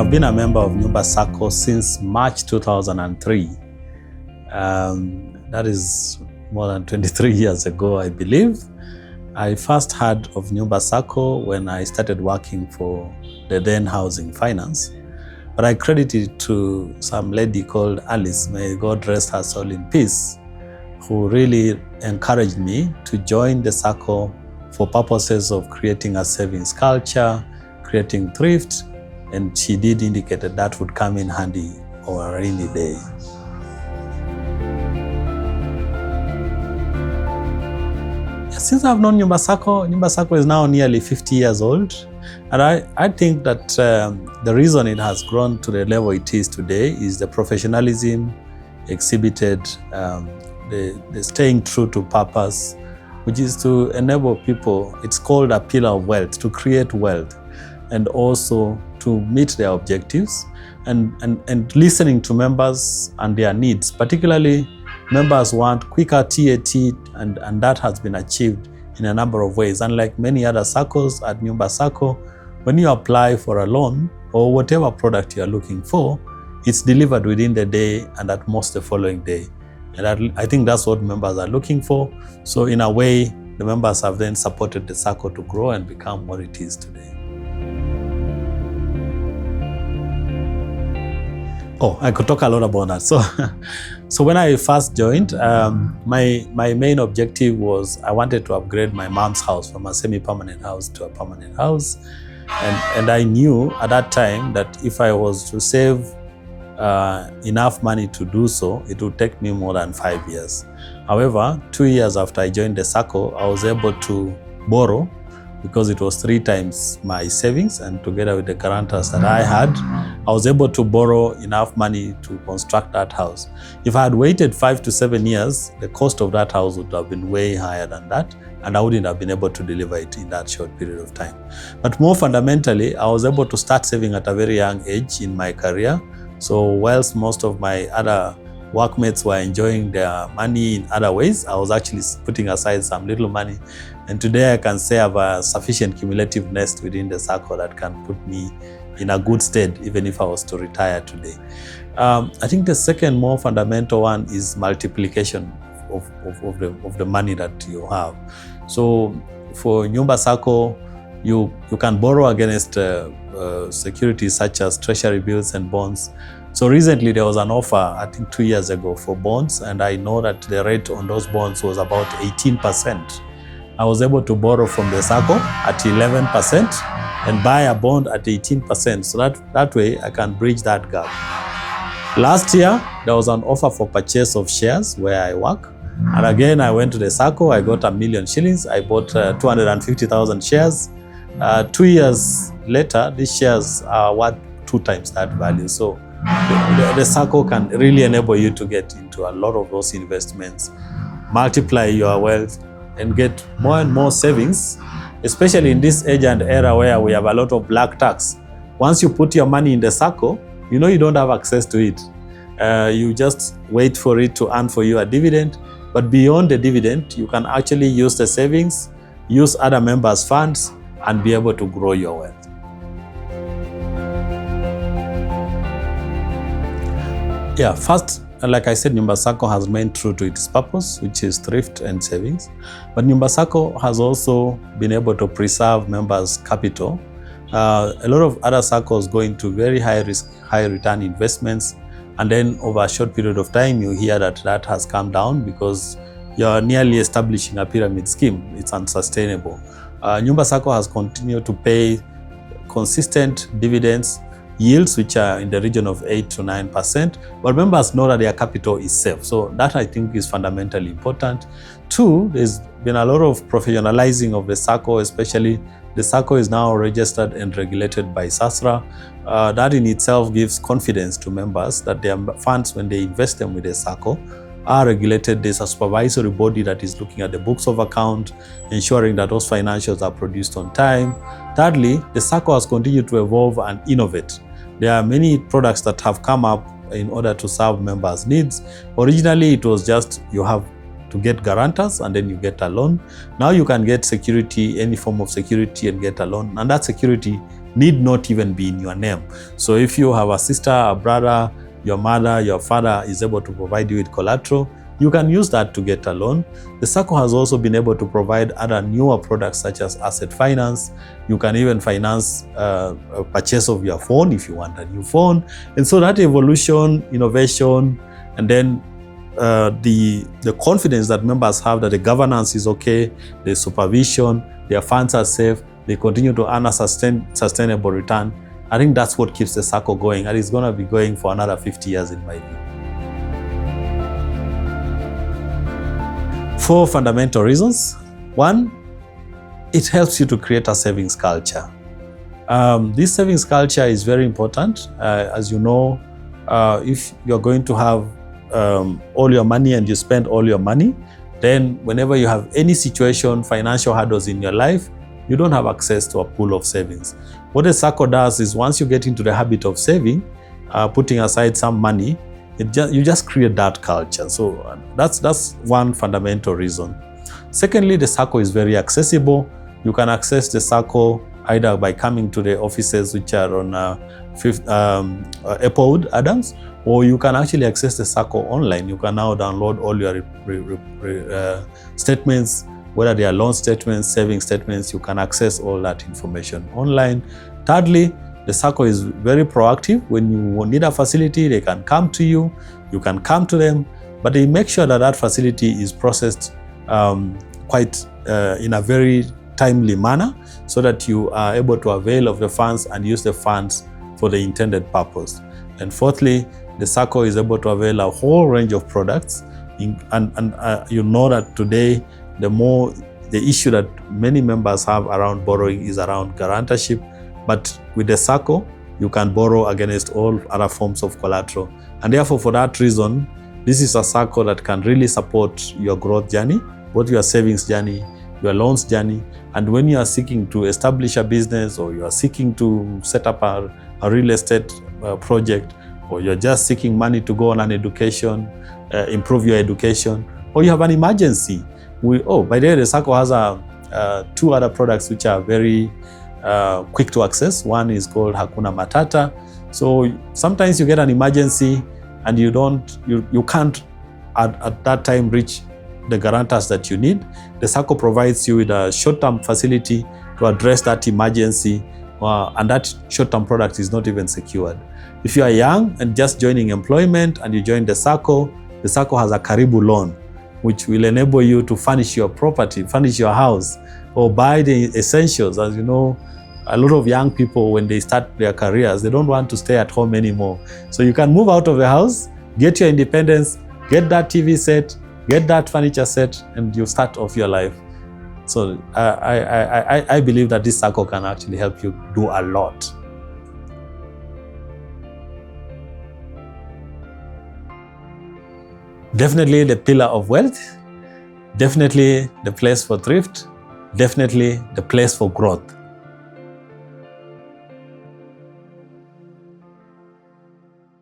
I've been a member of Nyumba Sacco since March 2003. That is more than 23 years ago, I believe. I first heard of Nyumba Sacco when I started working for the then Housing Finance. But I credit it to some lady called Alice, may God rest her soul in peace, who really encouraged me to join the Sacco for purposes of creating a savings culture, creating thrift, and she did indicate that that would come in handy on a rainy day. Since I've known Nyumba Sacco is now nearly 50 years old. And I think that the reason it has grown to the level it is today is the professionalism exhibited, the staying true to purpose, which is to enable people, it's called a pillar of wealth, to create wealth, and also to meet their objectives, and listening to members and their needs. Particularly, members want quicker TAT, and that has been achieved in a number of ways. Unlike many other SACCOs, at Nyumba Sacco, when you apply for a loan or whatever product you are looking for, it's delivered within the day and at most the following day. And I think that's what members are looking for. So in a way, the members have then supported the Sacco to grow and become what it is today. Oh, I could talk a lot about that. So when I first joined, my main objective was I wanted to upgrade my mom's house from a semi-permanent house to a permanent house. And I knew at that time that if I was to save enough money to do so, it would take me more than 5 years. However, 2 years after I joined the Sacco, I was able to borrow because it was 3 times my savings, and together with the guarantors that I had, I was able to borrow enough money to construct that house. If I had waited 5 to 7 years, the cost of that house would have been way higher than that, and I wouldn't have been able to deliver it in that short period of time. But more fundamentally, I was able to start saving at a very young age in my career. So whilst most of my other workmates were enjoying their money in other ways, I was actually putting aside some little money. And today I can say I have a sufficient cumulative nest within the Sacco that can put me in a good stead, even if I was to retire today. I think the second more fundamental one is multiplication of the money that you have. So for Nyumba Sacco, you can borrow against securities such as treasury bills and bonds. So recently there was an offer, I think 2 years ago, for bonds, and I know that the rate on those bonds was about 18%. I was able to borrow from the Sacco at 11% and buy a bond at 18%. So that way I can bridge that gap. Last year, there was an offer for purchase of shares where I work. And again, I went to the Sacco, I got 1 million shillings, I bought 250,000 shares. 2 years later, these shares are worth 2 times that value. So the Sacco can really enable you to get into a lot of those investments, multiply your wealth, and get more and more savings, especially in this age and era where we have a lot of black tax. Once you put your money in the Sacco, you know you don't have access to it. You just wait for it to earn for you a dividend. But beyond the dividend, you can actually use the savings, use other members' funds, and be able to grow your wealth. Yeah, first, like I said, Nyumba Sacco has remained true to its purpose, which is thrift and savings. But Nyumba Sacco has also been able to preserve members' capital. A lot of other SACCOs go into very high risk, high return investments. And then over a short period of time, you hear that has come down because you're nearly establishing a pyramid scheme. It's unsustainable. Nyumba Sacco has continued to pay consistent dividends, yields which are in the region of 8 to 9%, but members know that their capital is safe. So that I think is fundamentally important. 2, there's been a lot of professionalizing of the Sacco, especially the Sacco is now registered and regulated by SASRA. That in itself gives confidence to members that their funds, when they invest them with the Sacco, are regulated. There's a supervisory body that is looking at the books of account, ensuring that those financials are produced on time. Thirdly, the Sacco has continued to evolve and innovate. There are many products that have come up in order to serve members' needs. Originally, it was just you have to get guarantors, and then you get a loan. Now you can get security, any form of security, and get a loan, and that security need not even be in your name. So if you have a sister, a brother, your mother, your father is able to provide you with collateral, you can use that to get a loan. The Sacco has also been able to provide other newer products such as asset finance. You can even finance a purchase of your phone if you want a new phone. And so that evolution, innovation, and then the confidence that members have that the governance is okay, the supervision, their funds are safe, they continue to earn a sustainable return. I think that's what keeps the Sacco going, and it's going to be going for another 50 years in my view. 4 fundamental reasons. 1, it helps you to create a savings culture. This savings culture is very important. As you know, if you're going to have all your money and you spend all your money, then whenever you have any situation, financial hurdles in your life, you don't have access to a pool of savings. What a Sacco does is once you get into the habit of saving, putting aside some money, you just create that culture. So that's one fundamental reason. Secondly, the Sacco is very accessible. You can access the Sacco either by coming to the offices which are on Applewood, Adams, or you can actually access the Sacco online. You can now download all your statements, whether they are loan statements, saving statements. You can access all that information online. Thirdly, the Sacco is very proactive. When you need a facility, they can come to you, you can come to them, but they make sure that that facility is processed quite in a very timely manner so that you are able to avail of the funds and use the funds for the intended purpose. And fourthly, the Sacco is able to avail a whole range of products. And you know that today, the issue that many members have around borrowing is around guarantorship. But with the Sacco, you can borrow against all other forms of collateral. And therefore, for that reason, this is a Sacco that can really support your growth journey, both your savings journey, your loans journey. And when you are seeking to establish a business, or you are seeking to set up a real estate project, or you're just seeking money to go on an education, improve your education, or you have an emergency. By the way, the Sacco has 2 other products which are very quick to access. One is called Hakuna Matata. So sometimes you get an emergency and you can't at that time reach the guarantors that you need. The Sacco provides you with a short-term facility to address that emergency, and that short-term product is not even secured. If you are young and just joining employment and you join the Sacco has a Karibu loan, which will enable you to furnish your property, furnish your house, or buy the essentials. As you know, a lot of young people, when they start their careers, they don't want to stay at home anymore. So you can move out of the house, get your independence, get that TV set, get that furniture set, and you start off your life. So I believe that this Sacco can actually help you do a lot. Definitely the pillar of wealth, definitely the place for thrift, definitely the place for growth.